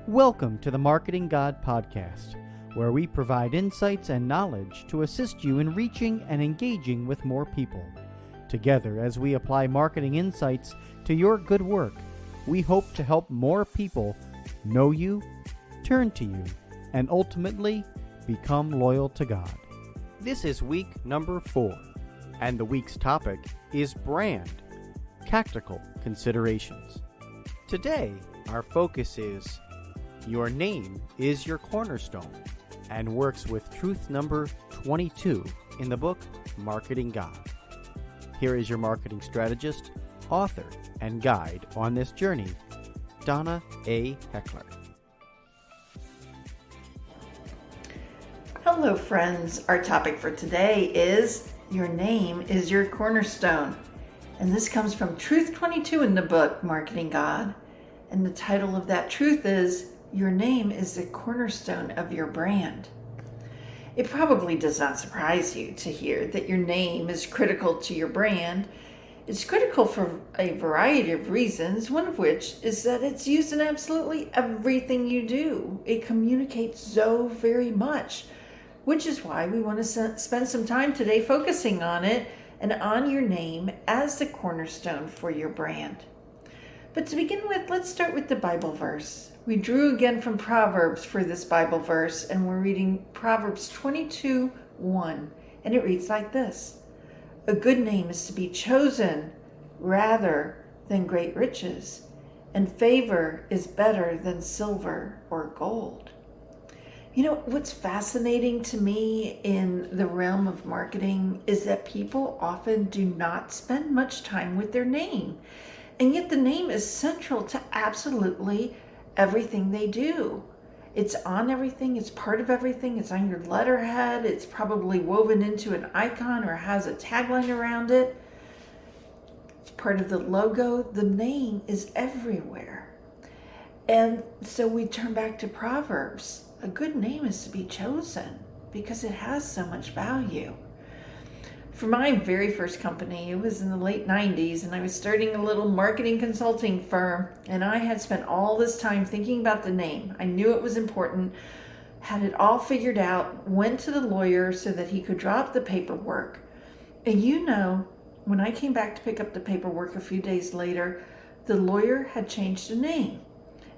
Welcome to the Marketing God Podcast, where we provide insights and knowledge to assist you in reaching and engaging with more people. Together, as we apply marketing insights to your good work, we hope to help more people know you, turn to you, and ultimately become loyal to God. This is week number 4, and the week's topic is brand, tactical considerations. Today, our focus is your name is your cornerstone, and works with truth number 22 in the book Marketing God. Here is your marketing strategist, author, and guide on this journey, Donna A. Heckler. Hello friends, our topic for today is your name is your cornerstone. And this comes from truth 22 in the book Marketing God. And the title of that truth is your name is the cornerstone of your brand. It probably does not surprise you to hear that your name is critical to your brand. It's critical for a variety of reasons, one of which is that it's used in absolutely everything you do. It communicates so very much, which is why we want to spend some time today focusing on it and on your name as the cornerstone for your brand. But to begin with, let's start with the Bible verse. We drew again from Proverbs for this Bible verse, and we're reading Proverbs 22:1, and it reads like this: "A good name is to be chosen rather than great riches, and favor is better than silver or gold." You know, what's fascinating to me in the realm of marketing is that people often do not spend much time with their name. And yet the name is central to absolutely everything they do. It's on everything, it's part of everything, it's on your letterhead, it's probably woven into an icon or has a tagline around it. It's part of the logo. The name is everywhere. And so we turn back to Proverbs. A good name is to be chosen because it has so much value. For my very first company, it was in the late 90s, and I was starting a little marketing consulting firm, and I had spent all this time thinking about the name. I knew it was important, had it all figured out, went to the lawyer so that he could draw up the paperwork. And you know, when I came back to pick up the paperwork a few days later, the lawyer had changed the name.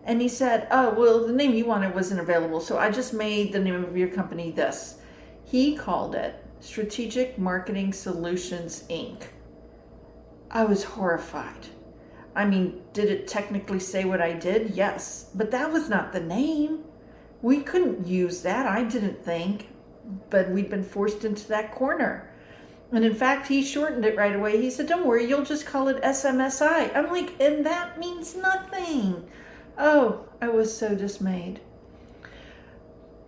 And he said, "Oh, well, the name you wanted wasn't available, so I just made the name of your company this." He called it Strategic Marketing Solutions, Inc. I was horrified. I mean, did it technically say what I did? Yes, but that was not the name. We couldn't use that, I didn't think, but we'd been forced into that corner. And in fact, he shortened it right away. He said, "Don't worry, you'll just call it SMSI." I'm like, and that means nothing. Oh, I was so dismayed.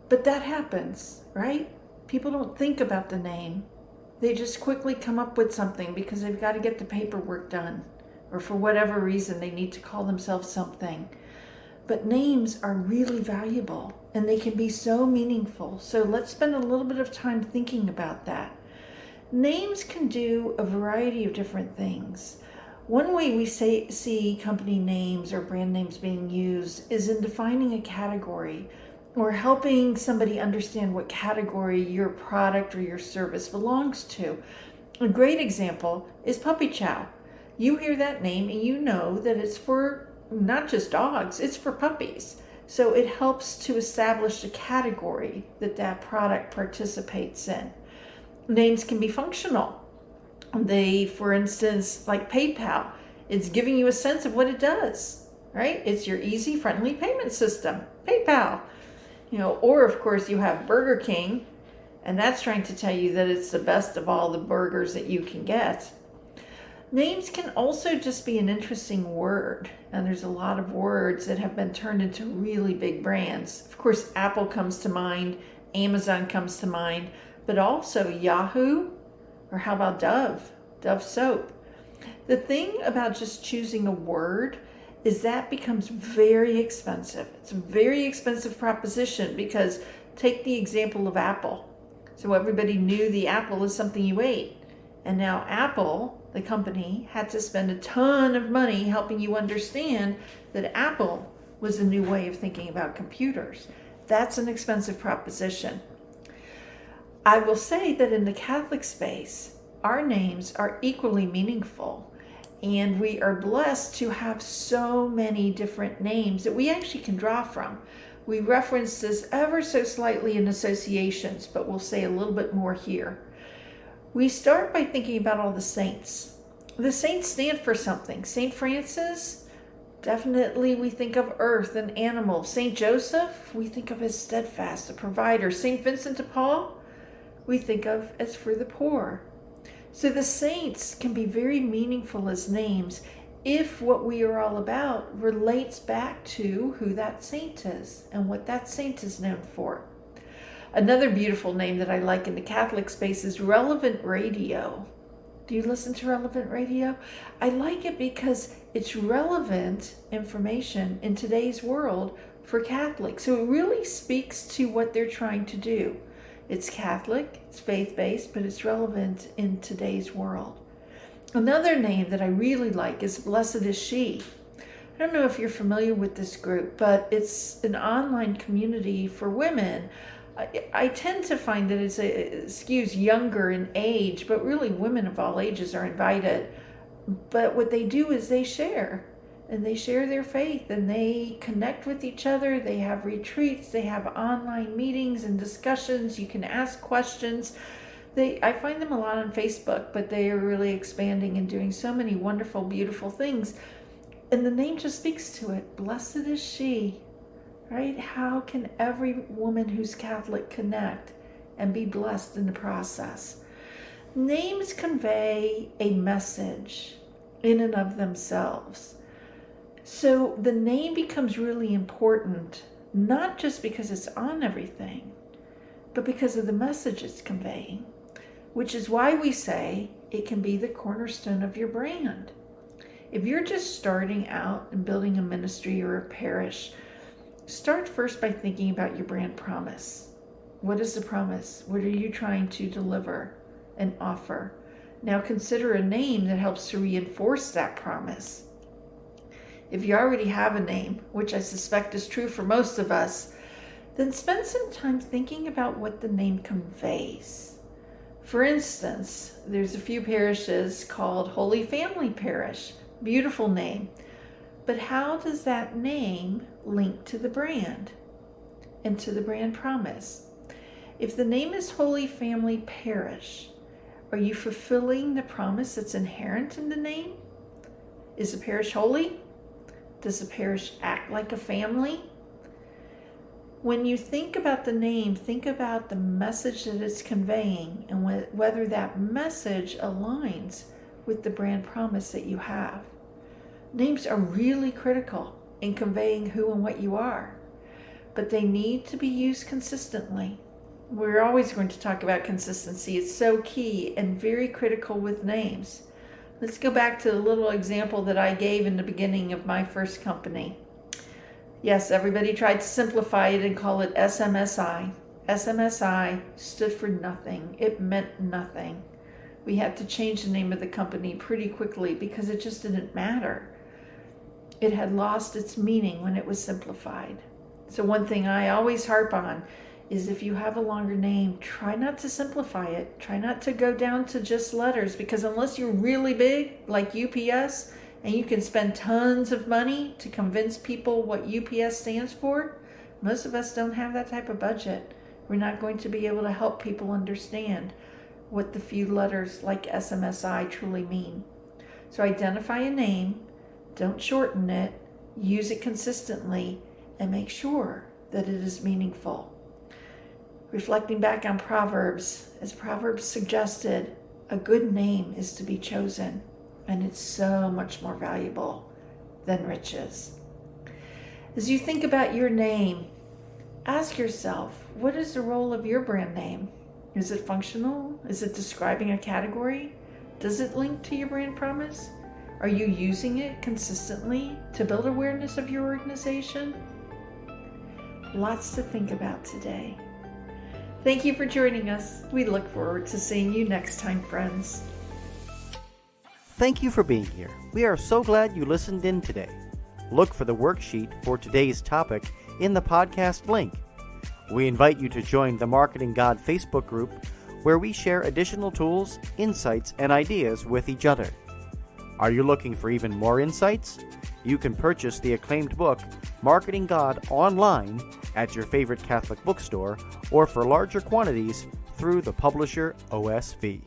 But that happens, right? People don't think about the name. They just quickly come up with something because they've got to get the paperwork done, or for whatever reason they need to call themselves something. But names are really valuable and they can be so meaningful. So let's spend a little bit of time thinking about that. Names can do a variety of different things. One way we see company names or brand names being used is in defining a category or helping somebody understand what category your product or your service belongs to. A great example is puppy chow. You hear that name and you know that it's for not just dogs, it's for puppies. So it helps to establish a category that product participates in. Names can be functional. They, for instance, like PayPal, it's giving you a sense of what it does, right? It's your easy, friendly payment system, PayPal. You know, or of course you have Burger King, and that's trying to tell you that it's the best of all the burgers that you can get. Names can also just be an interesting word, and there's a lot of words that have been turned into really big brands. Of course, Apple comes to mind, Amazon comes to mind, but also Yahoo, or how about Dove soap. The thing about just choosing a word is that becomes very expensive. It's a very expensive proposition because take the example of Apple. So everybody knew the apple is something you ate. And now Apple, the company, had to spend a ton of money helping you understand that apple was a new way of thinking about computers. That's an expensive proposition. I will say that in the Catholic space, our names are equally meaningful, and we are blessed to have so many different names that we actually can draw from. We reference this ever so slightly in associations, but we'll say a little bit more here. We start by thinking about all the saints. The saints stand for something. St. Francis, definitely we think of earth and animals. St. Joseph, we think of as steadfast, a provider. St. Vincent de Paul, we think of as for the poor. So the saints can be very meaningful as names if what we are all about relates back to who that saint is and what that saint is known for. Another beautiful name that I like in the Catholic space is Relevant Radio. Do you listen to Relevant Radio? I like it because it's relevant information in today's world for Catholics. So it really speaks to what they're trying to do. It's Catholic, it's faith-based, but it's relevant in today's world. Another name that I really like is Blessed is She. I don't know if you're familiar with this group, but it's an online community for women. I tend to find that it skews younger in age, but really women of all ages are invited. But what they do is they share. And they share their faith, and they connect with each other. They have retreats, they have online meetings and discussions. You can ask questions. I find them a lot on Facebook, but they are really expanding and doing so many wonderful, beautiful things. And the name just speaks to it. Blessed is she, right? How can every woman who's Catholic connect and be blessed in the process? Names convey a message in and of themselves. So the name becomes really important, not just because it's on everything, but because of the message it's conveying, which is why we say it can be the cornerstone of your brand. If you're just starting out and building a ministry or a parish, start first by thinking about your brand promise. What is the promise? What are you trying to deliver and offer? Now consider a name that helps to reinforce that promise. If you already have a name, which I suspect is true for most of us, then spend some time thinking about what the name conveys. For instance, there's a few parishes called Holy Family Parish. Beautiful name. But how does that name link to the brand and to the brand promise? If the name is Holy Family Parish, are you fulfilling the promise that's inherent in the name? Is the parish holy? Does the parish act like a family? When you think about the name, think about the message that it's conveying and whether that message aligns with the brand promise that you have. Names are really critical in conveying who and what you are, but they need to be used consistently. We're always going to talk about consistency. It's so key and very critical with names. Let's go back to the little example that I gave in the beginning of my first company. Yes, everybody tried to simplify it and call it SMSI. SMSI stood for nothing. It meant nothing. We had to change the name of the company pretty quickly because it just didn't matter. It had lost its meaning when it was simplified. So one thing I always harp on is if you have a longer name, try not to simplify it. Try not to go down to just letters, because unless you're really big, like UPS, and you can spend tons of money to convince people what UPS stands for, most of us don't have that type of budget. We're not going to be able to help people understand what the few letters like SMSI truly mean. So identify a name, don't shorten it, use it consistently, and make sure that it is meaningful. Reflecting back on Proverbs, as Proverbs suggested, a good name is to be chosen, and it's so much more valuable than riches. As you think about your name, ask yourself, what is the role of your brand name? Is it functional? Is it describing a category? Does it link to your brand promise? Are you using it consistently to build awareness of your organization? Lots to think about today. Thank you for joining us. We look forward to seeing you next time, friends. Thank you for being here. We are so glad you listened in today. look for the worksheet for today's topic in the podcast link. We invite you to join the Marketing God Facebook group, where we share additional tools, insights, and ideas with each other. Are you looking for even more insights? You can purchase the acclaimed book, Marketing God, online at your favorite Catholic bookstore or for larger quantities through the publisher OSV.